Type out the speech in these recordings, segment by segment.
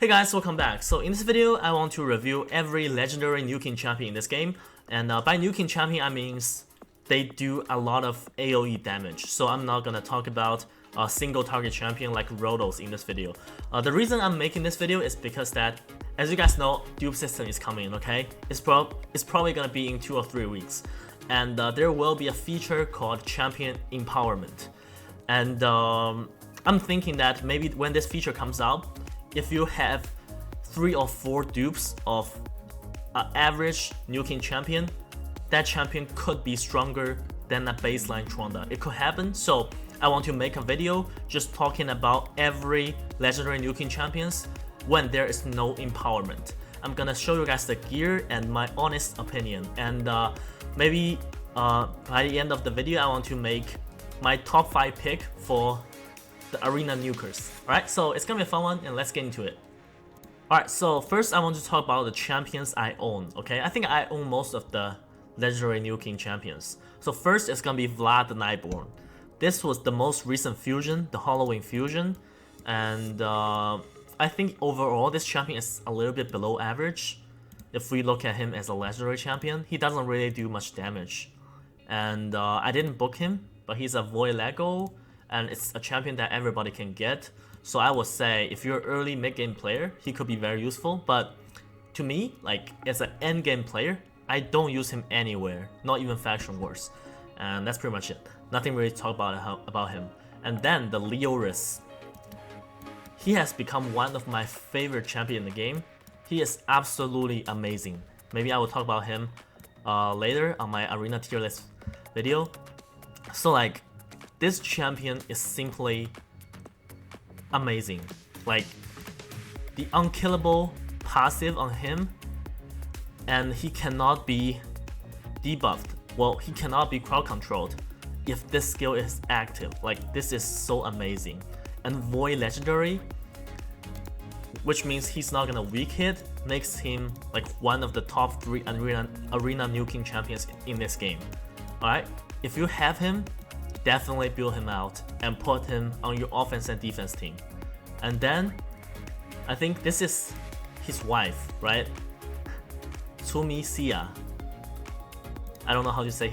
Hey guys, welcome back. So in this video, I want to review every legendary nuking champion in this game. And by nuking champion, I mean they do a lot of AoE damage. So I'm not gonna talk about a single target champion like Rotos in this video. The reason I'm making this video is because that, as you guys know, Dupe system is coming, okay? It's probably gonna be in 2 or 3 weeks. And there will be a feature called Champion Empowerment. And I'm thinking that maybe when this feature comes out, if you have 3 or 4 dupes of an average nuking champion, that champion could be stronger than a baseline Tronda. It could happen, so I want to make a video just talking about every legendary nuking champions when there is no empowerment. I'm gonna show you guys the gear and my honest opinion, and maybe by the end of the video I want to make my top 5 pick for the arena nukers. Alright, so it's gonna be a fun one and let's get into it. Alright, so first I want to talk about the champions I own, okay? I think I own most of the legendary nuking champions. So first it's gonna be Vlad the Nightborne. This was the most recent fusion, the Halloween fusion, and I think overall this champion is a little bit below average. If we look at him as a legendary champion, he doesn't really do much damage. And I didn't book him, but he's a void Lego, and it's a champion that everybody can get. So I would say if you're an early mid-game player, he could be very useful. But to me, like as an end-game player, I don't use him anywhere, not even faction wars. And that's pretty much it. Nothing really to talk about him. And then the Leoris. He has become one of my favorite champions in the game. He is absolutely amazing. Maybe I will talk about him later on my arena tier list video. So like, this champion is simply amazing. Like, the unkillable passive on him, and he cannot be debuffed. Well, he cannot be crowd controlled if this skill is active. Like, this is so amazing. And void legendary, which means he's not gonna weak hit, makes him like one of the top 3 arena nuking champions in this game. Alright, if you have him, definitely build him out and put him on your offense and defense team. And then, I think this is his wife, right? Sia. I don't know how to say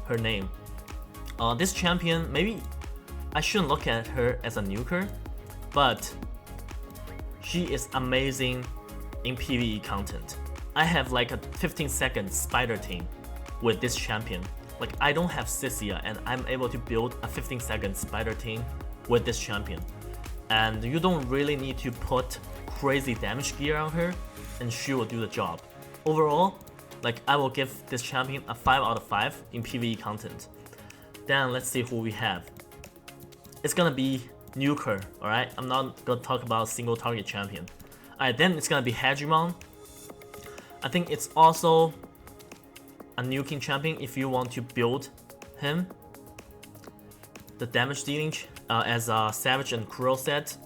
her name. This champion, maybe I shouldn't look at her as a nuker, but she is amazing in PvE content. I have like a 15-second spider team with this champion. Like, I don't have Sisia and I'm able to build a 15-second spider team with this champion. And you don't really need to put crazy damage gear on her and she will do the job. Overall, like, I will give this champion a 5 out of 5 in PvE content. Then let's see who we have. It's gonna be Nuker, alright? I'm not gonna talk about single target champion. Alright, then it's gonna be Hegemon. I think it's also a nuking champion if you want to build him. The damage dealing as a Savage and Cruel set.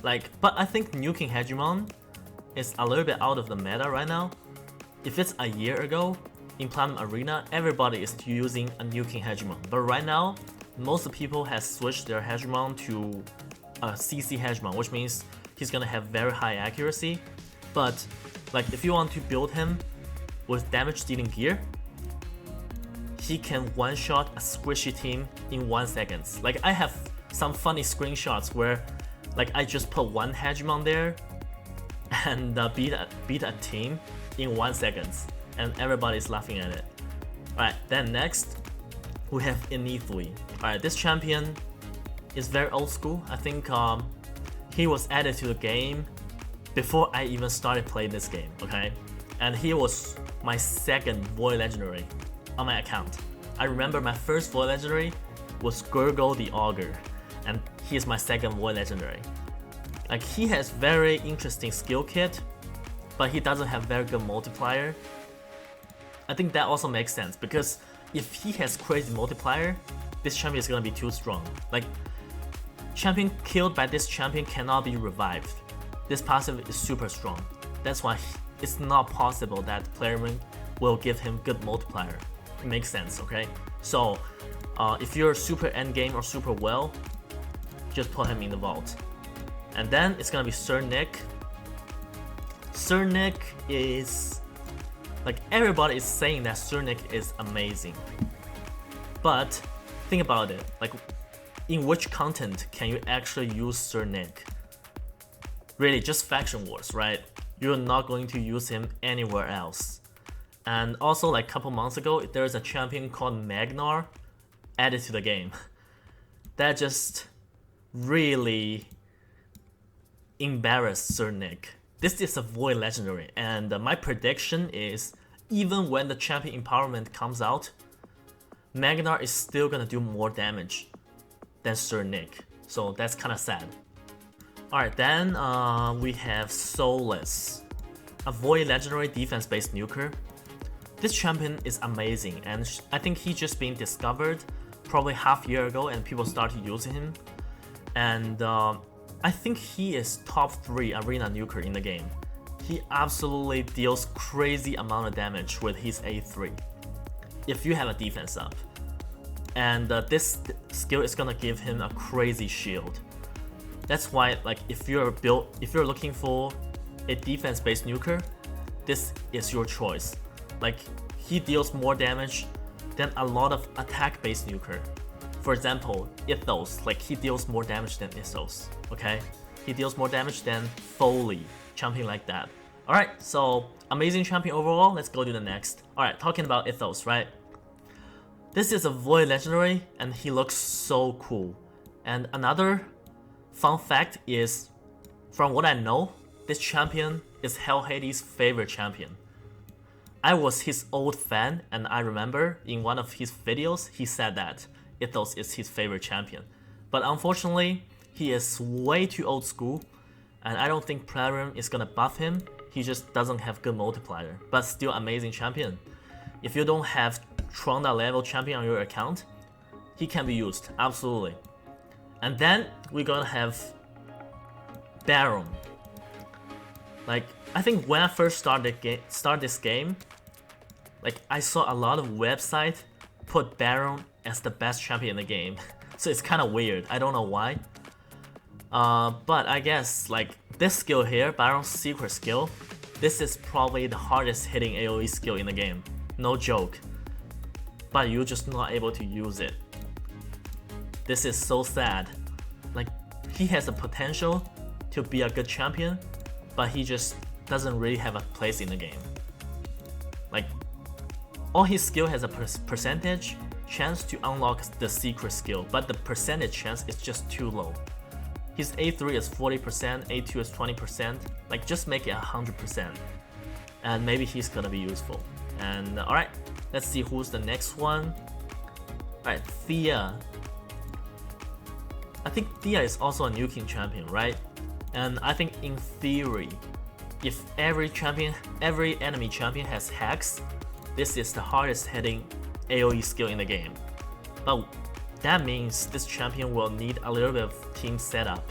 Like, but I think nuking Hegemon is a little bit out of the meta right now. If it's a year ago, in Platinum Arena, everybody is using a nuking Hegemon. But right now, most people have switched their Hegemon to a CC Hegemon, which means he's gonna have very high accuracy. But like, if you want to build him with damage dealing gear, he can one-shot a squishy team in 1 second. Like, I have some funny screenshots where like I just put one Hegemon there and beat a team in 1 second, and everybody's laughing at it. Alright, then next we have Ignatius. Alright, this champion is very old school. I think he was added to the game before I even started playing this game, okay? And he was my second void legendary on my account. I remember my first void legendary was Gurgle the Augur, and he is my second void legendary. Like, he has very interesting skill kit, but he doesn't have very good multiplier. I think that also makes sense, because if he has crazy multiplier, this champion is gonna be too strong. Like, champion killed by this champion cannot be revived. This passive is super strong. That's why it's not possible that player will give him good multiplier. It makes sense, okay? So, if you're super endgame or super well, just put him in the vault. And then it's gonna be Sir Nick. Sir Nick is like everybody is saying that Sir Nick is amazing. But think about it, like in which content can you actually use Sir Nick? Really, just faction wars, right? You're not going to use him anywhere else. And also, like a couple months ago, there's a champion called Magnar added to the game. That just really embarrassed Sir Nick. This is a void legendary, and my prediction is even when the champion empowerment comes out, Magnar is still gonna do more damage than Sir Nick. So that's kinda sad. Alright, then we have Soulless, a void legendary defense based nuker. This champion is amazing, and I think he just been discovered probably half a year ago and people started using him. And I think he is top 3 arena nuker in the game. He absolutely deals crazy amount of damage with his A3 if you have a defense up. And this skill is gonna give him a crazy shield. That's why, like, if you're looking for a defense-based nuker, this is your choice. Like, he deals more damage than a lot of attack-based nuker. For example, Ethos, like he deals more damage than Ethos, okay? He deals more damage than Foley, champion like that. Alright, so amazing champion overall, let's go to the next. Alright, talking about Ethos, right? This is a void legendary and he looks so cool. And another fun fact is, from what I know, this champion is Hell Hades' favorite champion. I was his old fan, and I remember in one of his videos he said that Ethos is his favorite champion. But unfortunately, he is way too old school, and I don't think Plarium is gonna buff him. He just doesn't have good multiplier, but still amazing champion. If you don't have Tronda level champion on your account, he can be used, absolutely. And then we're gonna have Baron. Like, I think when I first started this game, like I saw a lot of websites put Baron as the best champion in the game. So it's kind of weird, I don't know why. But I guess like this skill here, Baron's secret skill, this is probably the hardest hitting AoE skill in the game. No joke. But you're just not able to use it. This is so sad. Like, he has the potential to be a good champion, but he just doesn't really have a place in the game. Like, all his skill has a percentage chance to unlock the secret skill, but the percentage chance is just too low. His A3 is 40%, A2 is 20%, like just make it 100%. And maybe he's gonna be useful. And alright, let's see who's the next one. Alright, Thea. I think Thea is also a New King champion, right? And I think in theory, if every enemy champion has hacks, this is the hardest hitting AoE skill in the game. But that means this champion will need a little bit of team setup.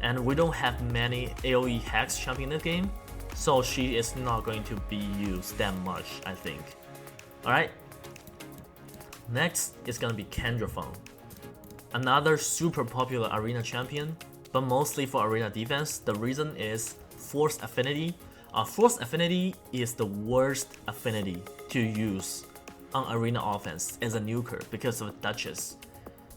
And we don't have many AoE hacks champion in the game, so she is not going to be used that much, I think. Alright. Next is gonna be Kendrifon. Another super popular arena champion, but mostly for arena defense. The reason is Force Affinity. Force Affinity is the worst affinity to use on arena offense as a nuker because of Duchess.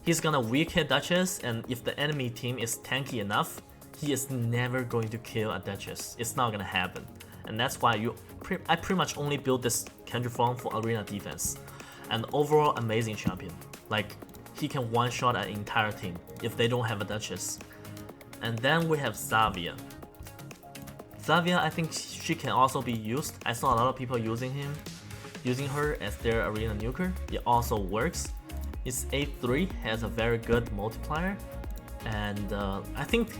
He's gonna weak hit Duchess, and if the enemy team is tanky enough, he is never going to kill a Duchess. It's not gonna happen. And that's why I pretty much only built this Kendrifon for arena defense. And overall amazing champion. Like, he can one-shot an entire team if they don't have a Duchess. And then we have Xavier. Xavier, I think she can also be used. I saw a lot of people using her as their arena nuker. It also works. Its A3 has a very good multiplier, and I think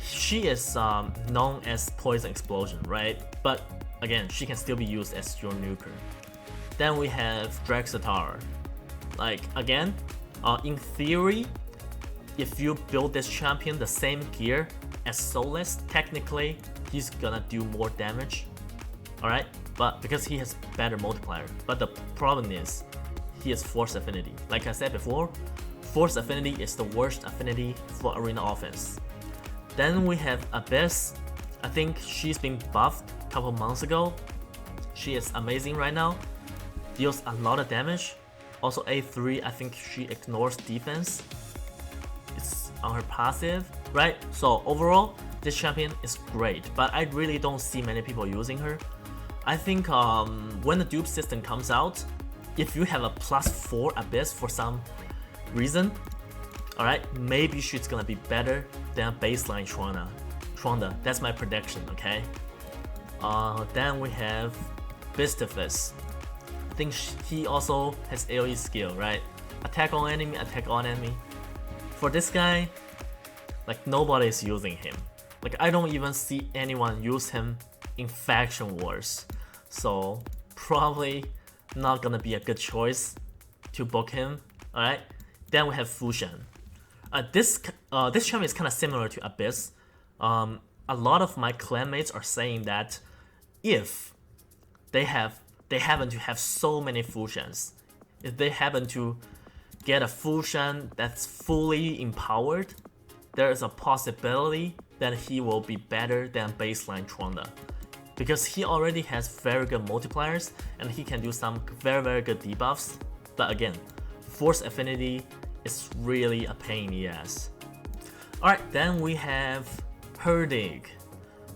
she is known as Poison Explosion, right? But again, she can still be used as your nuker. Then we have Draxetar. Like, again, in theory, if you build this champion the same gear as Soulless, technically he's gonna do more damage, alright? But because he has better multiplier. But the problem is, he has Force Affinity. Like I said before, Force Affinity is the worst affinity for arena offense. Then we have Abyss. I think she's been buffed a couple months ago. She is amazing right now. Deals a lot of damage. Also A3, I think she ignores defense. It's on her passive, right? So overall, this champion is great, but I really don't see many people using her. I think when the dupe system comes out, if you have a +4 Abyss for some reason, alright, maybe she's gonna be better than baseline Tronda. That's my prediction, okay? Then we have Bistifus. I think he also has AoE skill, right? Attack on enemy, attack on enemy. For this guy, like nobody is using him. Like I don't even see anyone use him in faction wars. So probably not gonna be a good choice to book him. Alright. Then we have Fujian. This champion is kind of similar to Abyss. A lot of my clanmates are saying that if they happen to have so many Fujians, if they happen to get a Fujian that's fully empowered, there is a possibility that he will be better than baseline Tronda. Because he already has very good multipliers and he can do some very good debuffs. But again, Force Affinity is really a pain in the ass. Alright, then we have Herdig.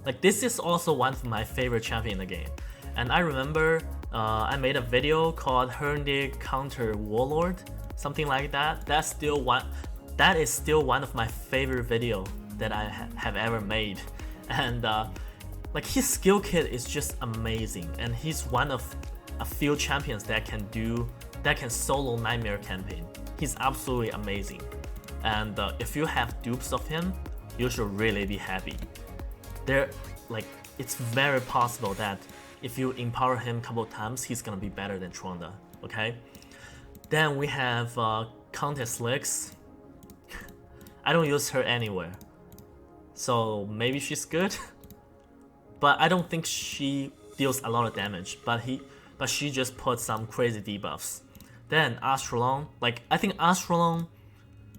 Like this is also one of my favorite champions in the game. And I remember I made a video called Herdig Counter Warlord, something like that. That is still one of my favorite videos that I have ever made. And like his skill kit is just amazing, and he's one of a few champions that can solo Nightmare campaign. He's absolutely amazing, and if you have dupes of him, you should really be happy. It's very possible that if you empower him a couple times, he's gonna be better than Tronda. Okay. Then we have Countess Lix. I don't use her anywhere, so maybe she's good. But I don't think she deals a lot of damage, but she just puts some crazy debuffs. Then Astrolon, like I think Astrolon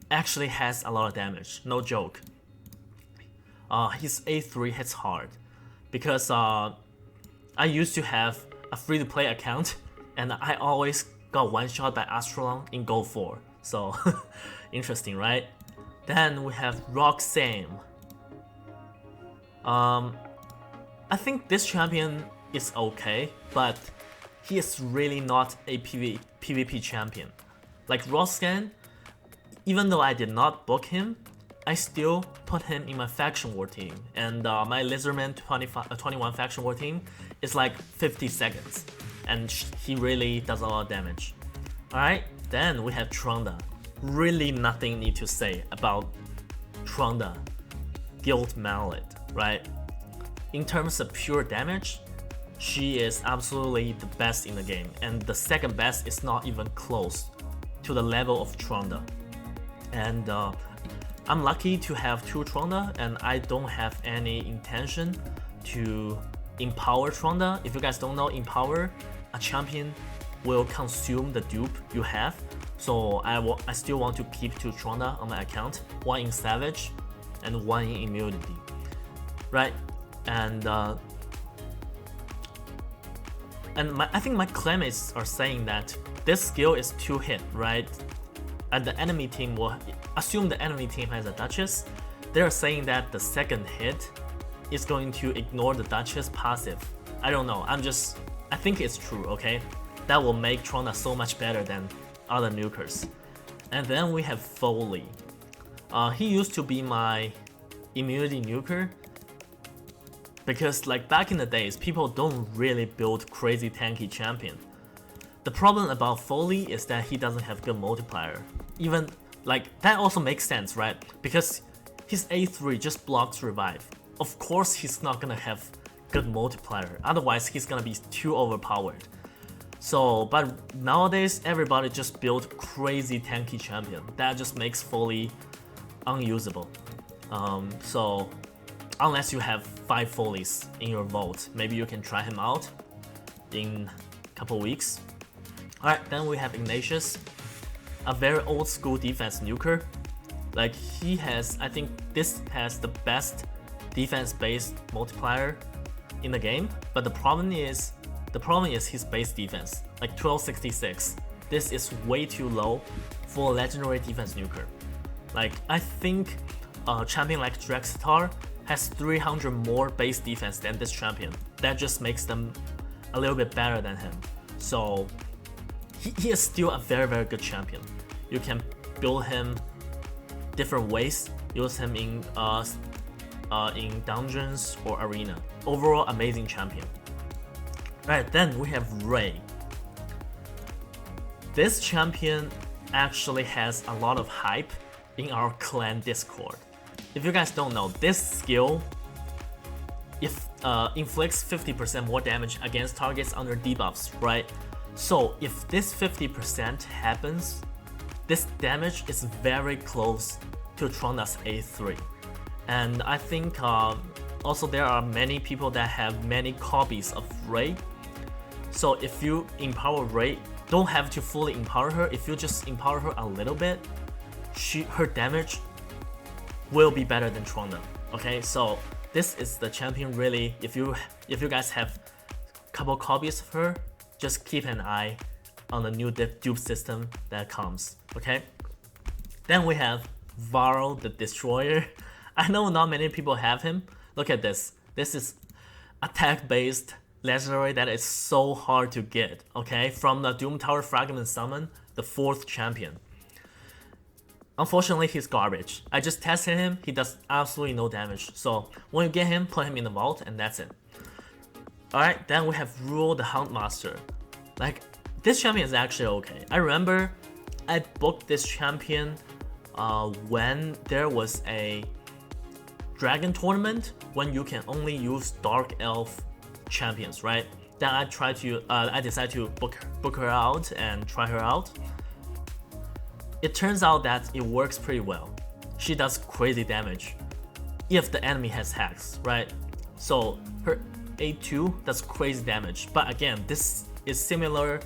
actually has a lot of damage, no joke. His A3 hits hard because I used to have a free-to-play account and I always got one-shot by Astrolon in Gold 4. So interesting, right? Then we have Roxanne. I think this champion is okay, but he is really not a PvP champion. Like Roxanne, even though I did not book him, I still put him in my faction war team, and my Lizardman 21 faction war team is like 50 seconds, and he really does a lot of damage. Alright, then we have Tronda. Really nothing need to say about Tronda. Guild Mallet, right? In terms of pure damage, she is absolutely the best in the game, and the second best is not even close to the level of Tronda. And I'm lucky to have 2 Tronda, and I don't have any intention to empower Tronda. If you guys don't know, empower a champion will consume the dupe you have. So I still want to keep 2 Tronda on my account, 1 in Savage and 1 in Immunity, right? And I think my clanmates are saying that this skill is 2 hit, right? And the enemy team will assume the enemy team has a Duchess. They're saying that the second hit is going to ignore the Duchess passive. I don't know. I think it's true. Okay, that will make Tronda so much better than other Nukers. And then we have Foley. He used to be my immunity nuker, because like back in the days, people don't really build crazy tanky champion. The problem about Foley is that he doesn't have good multiplier. Even like that also makes sense, right? Because his A3 just blocks revive. Of course he's not gonna have good multiplier, otherwise he's gonna be too overpowered. So, but nowadays everybody just build crazy tanky champion. That just makes Foley unusable. So unless you have 5 Foleys in your vault, maybe you can try him out in a couple weeks. Alright, then we have Ignatius, a very old school defense nuker. Like he has, I think this has the best defense-based multiplier in the game, but the problem is his base defense, like 1266. This is way too low for a legendary defense nuker. Like I think a champion like Draxetar has 300 more base defense than this champion. That just makes them a little bit better than him. So he is still a very, very good champion. You can build him different ways, use him in dungeons or arena. Overall, amazing champion. Right, then we have Ray. This champion actually has a lot of hype in our clan Discord. If you guys don't know, this skill inflicts 50% more damage against targets under debuffs, right? So if this 50% happens, this damage is very close to Tronda's A3. And I think also there are many people that have many copies of Ray. So if you empower Ray, don't have to fully empower her. If you just empower her a little bit, her damage will be better than Tronda. Okay, so this is the champion really. If you guys have a couple copies of her, just keep an eye on the new dupe system that comes. Okay, then we have Varl the Destroyer. I know not many people have him. Look at this. This is attack-based legendary that is so hard to get. Okay, from the Doom Tower Fragment Summon, the 4th champion. Unfortunately, he's garbage. I just tested him, he does absolutely no damage. So when you get him, put him in the vault and that's it. Alright, then we have Rule the Huntmaster. Like, this champion is actually okay. I remember I booked this champion when there was a dragon tournament when you can only use Dark Elf champions, right? Then I decided to book her out and try her out. It turns out that it works pretty well. She does crazy damage if the enemy has hacks, right? So her A2 does crazy damage, but again, this is similar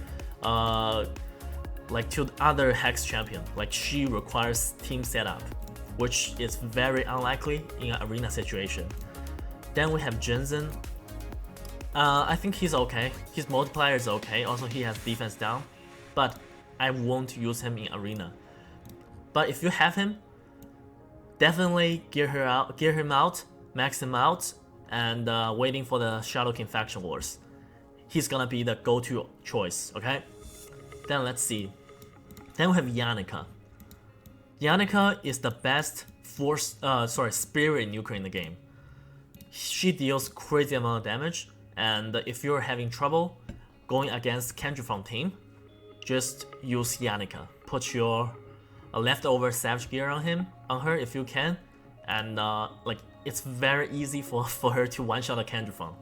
like to the other hex champion. Like she requires team setup, which is very unlikely in an arena situation. Then we have Jensen. I think he's okay. His multiplier is okay. Also, he has defense down, but I won't use him in arena. But if you have him, definitely gear him out, max him out, and waiting for the Shadow King Faction Wars. He's gonna be the go-to choice. Okay. Then let's see. Then we have Yanuka. Yanuka is the best spirit nuker in the game. She deals crazy amount of damage, and if you're having trouble going against Kendrifon team, just use Yanuka. Put your leftover Savage Gear on her if you can, and like it's very easy for her to one-shot a Kendrifon.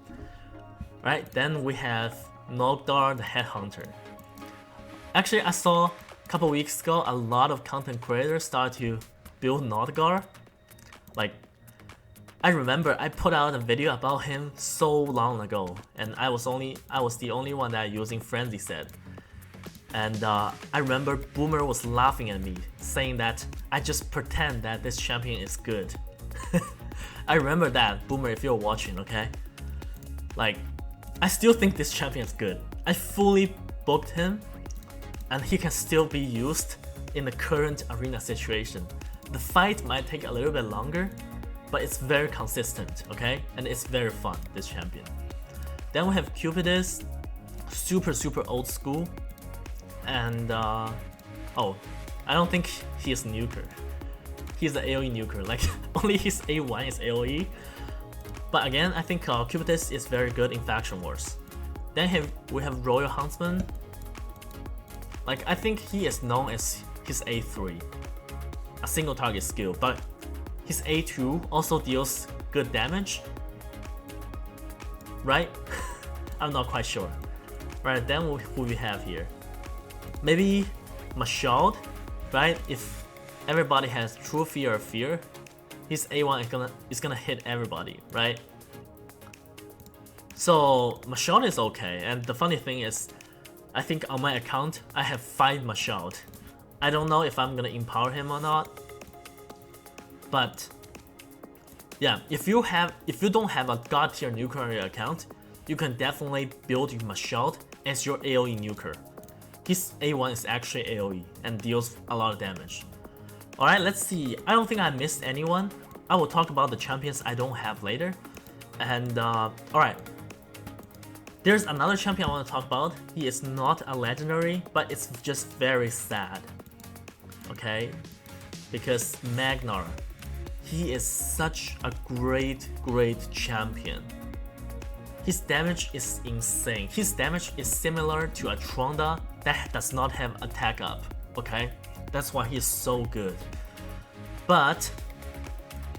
Right, then we have Nogdar the Headhunter. Actually, I saw a couple weeks ago a lot of content creators start to build Nogdar. Like, I remember I put out a video about him so long ago, and I was the only one that using Frenzy set. And I remember Boomer was laughing at me, saying that I just pretend that this champion is good. I remember that, Boomer, if you're watching, okay? Like, I still think this champion is good. I fully booked him, and he can still be used in the current arena situation. The fight might take a little bit longer, but it's very consistent, okay? And it's very fun, this champion. Then we have Cupidus, super old school. And oh, I don't think he is nuker. He's the AoE nuker, like only his A1 is AoE. But again, I think Cupidus is very good in Faction Wars. Then we have Royal Huntsman. Like, I think he is known as his A3, a single target skill, but his A2 also deals good damage, right? I'm not quite sure. Right, then who we have here? Maybe Mashald, right? If everybody has true fear of fear, his A1 is gonna hit everybody, right? So Mashald is okay, and the funny thing is, I think on my account I have 5 Mashald. I don't know if I'm gonna empower him or not, But yeah, if you don't have a god tier nuker on your account, you can definitely build Mashalt as your AoE nuker. His A1 is actually AoE and deals a lot of damage. Alright, let's see. I don't think I missed anyone. I will talk about the champions I don't have later. And alright. There's another champion I want to talk about. He is not a legendary, but it's just very sad. Okay? Because Magnar. He is such a great champion. His damage is insane. His damage is similar to a Tronda that does not have attack up. Okay? That's why he's so good. But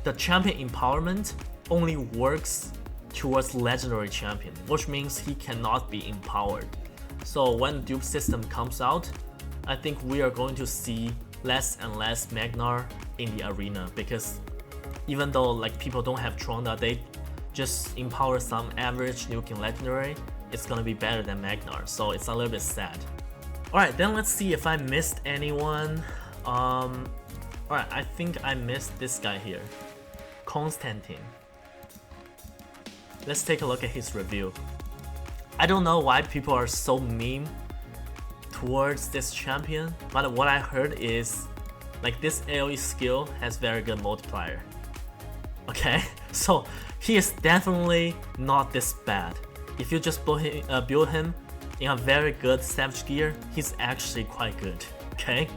the champion empowerment only works towards legendary champion, which means he cannot be empowered. So when Dupe system comes out, I think we are going to see less and less Magnar in the arena, because even though like people don't have Tronda, they just empower some average nuking legendary, it's gonna be better than Magnar, so it's a little bit sad. Alright, then let's see if I missed anyone. Alright, I think I missed this guy here, Constantine. Let's take a look at his review. I don't know why people are so mean towards this champion, but what I heard is like this AoE skill has very good multiplier. Okay, so he is definitely not this bad. If you just build him in a very good Savage gear, he's actually quite good. Okay,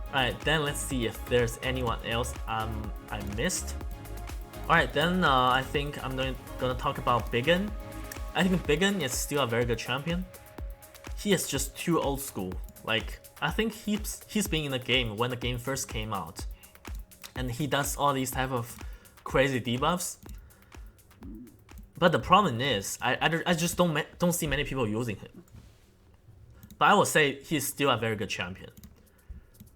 alright, then let's see if there's anyone else I missed. Alright, then I think I'm gonna talk about Bigen. I think Bigen is still a very good champion. He is just too old school. Like, I think he's been in the game when the game first came out, and he does all these type of crazy debuffs. But the problem is, I just don't see many people using him. But I will say he's still a very good champion.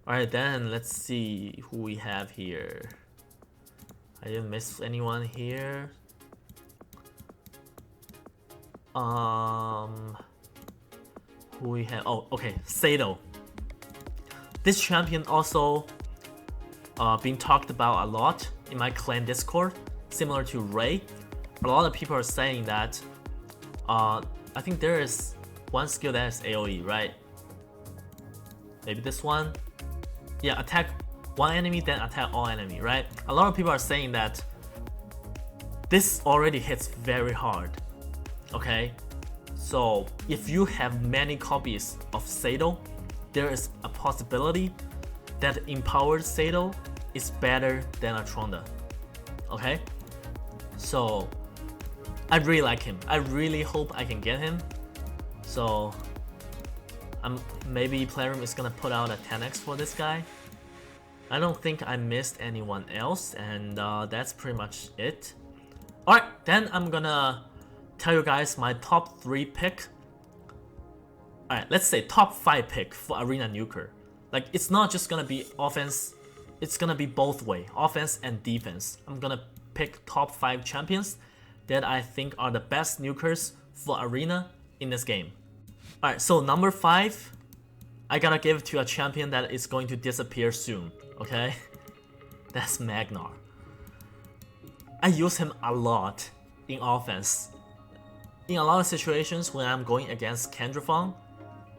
Alright, then let's see who we have here. I didn't miss anyone here. Who we have? Oh, okay, Sato. This champion also being talked about a lot in my clan Discord, similar to Ray. A lot of people are saying that I think there is one skill that is AoE, right? Maybe this one? Yeah, attack one enemy, then attack all enemy, right? A lot of people are saying that this already hits very hard. Okay? So if you have many copies of Sato, there is a possibility that empowered Sato is better than a Tronda. Okay? So I really like him. I really hope I can get him. So maybe Playroom is gonna put out a 10x for this guy. I don't think I missed anyone else, and that's pretty much it. Alright, then I'm gonna tell you guys my top 3 pick. Alright, let's say top 5 pick for Arena Nuker. Like, it's not just gonna be offense, it's gonna be both way, offense and defense. I'm gonna pick top 5 champions that I think are the best nukers for Arena in this game. Alright, so number 5, I gotta give it to a champion that is going to disappear soon, okay? That's Magnar. I use him a lot in offense. In a lot of situations when I'm going against Kendrifon,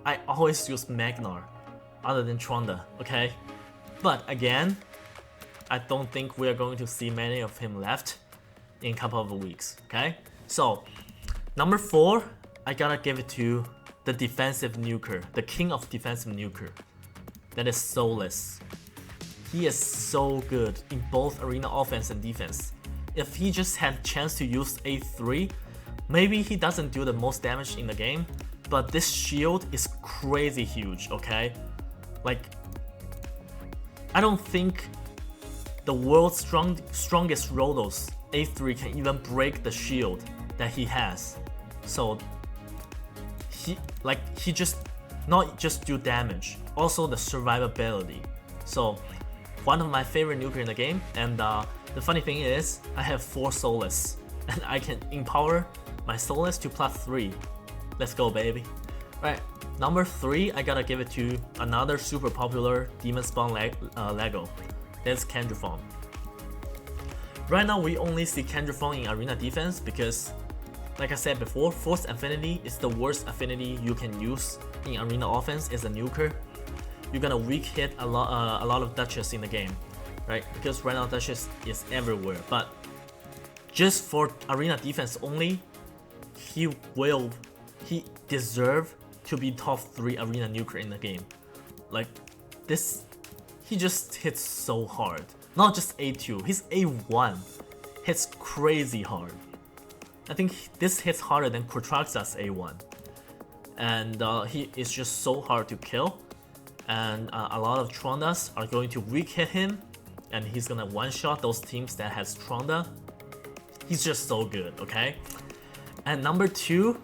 I always use Magnar, other than Tronda, okay? But again, I don't think we are going to see many of him left in a couple of weeks, okay? So, number 4, I gotta give it to the defensive nuker, the king of defensive nuker. That is Soulless. He is so good in both arena offense and defense. If he just had a chance to use A3, maybe he doesn't do the most damage in the game, but this shield is crazy huge, okay? Like, I don't think the world's strongest Rodos A3 can even break the shield that he has. So he just not just do damage, also the survivability. So one of my favorite nuker in the game, and the funny thing is I have 4 Soulless and I can empower my Soulless to +3. Let's go, baby. Alright, number 3, I gotta give it to another super popular Demon Spawn Lego. That's Kendrifon. Right now we only see Kendrifon in arena defense because, like I said before, Force Affinity is the worst affinity you can use in arena offense as a nuker. You're gonna weak hit a lot of Duchess in the game, right? Because right now Duchess is everywhere. But just for arena defense only, he deserve to be top 3 arena nuker in the game. Like this, he just hits so hard. Not just A2, his A1 hits crazy hard. I think this hits harder than Kortraxa's A1. And he is just so hard to kill. And a lot of Trondas are going to weak hit him. And he's gonna one-shot those teams that has Tronda. He's just so good, okay? And number 2,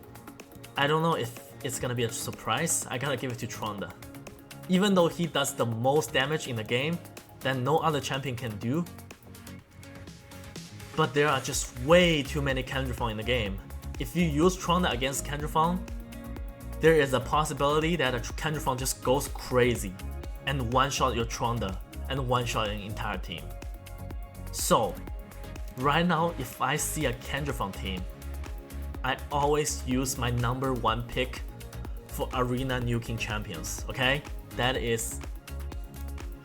I don't know if it's gonna be a surprise. I gotta give it to Tronda. Even though he does the most damage in the game that no other champion can do, but there are just way too many Kendrifon in the game. If you use Tronda against Kendrifon, there is a possibility that a Kendrifon just goes crazy and one-shot your Tronda and one-shot an entire team. So, right now if I see a Kendrifon team, I always use my number 1 pick for arena nuking champions, okay? That is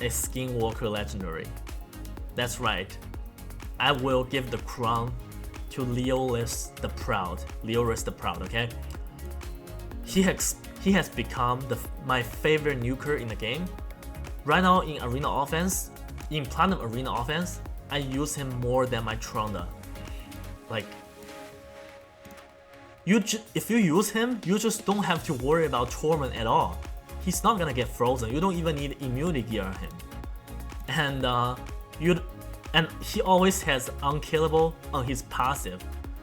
a Skinwalker legendary. That's right. I will give the crown to Leoris the Proud. Leoris the Proud, okay? He has become my favorite nuker in the game. Right now in arena offense, in Platinum arena offense, I use him more than my Tronda. Like, if you use him, you just don't have to worry about Torment at all. He's not gonna get frozen. You don't even need immunity gear on him. And he always has unkillable on his passive.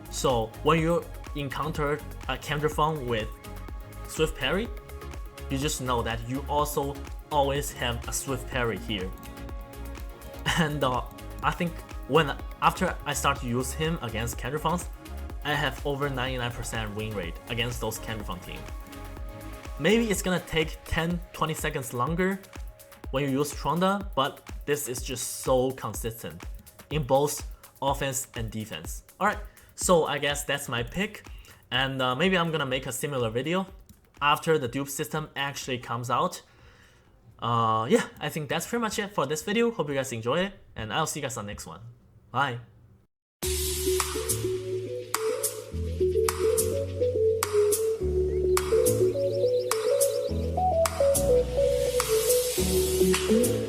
So when you encounter a Kendrifon with Swift Parry, you just know that you also always have a Swift Parry here. And I think after I start to use him against Kendrifons, I have over 99% win rate against those Kendrifon teams. Maybe it's gonna take 10-20 seconds longer when you use Tronda, but this is just so consistent in both offense and defense. Alright, so I guess that's my pick, and maybe I'm gonna make a similar video after the dupe system actually comes out. Yeah, I think that's pretty much it for this video. Hope you guys enjoy it, and I'll see you guys on the next one. Bye! Thank you.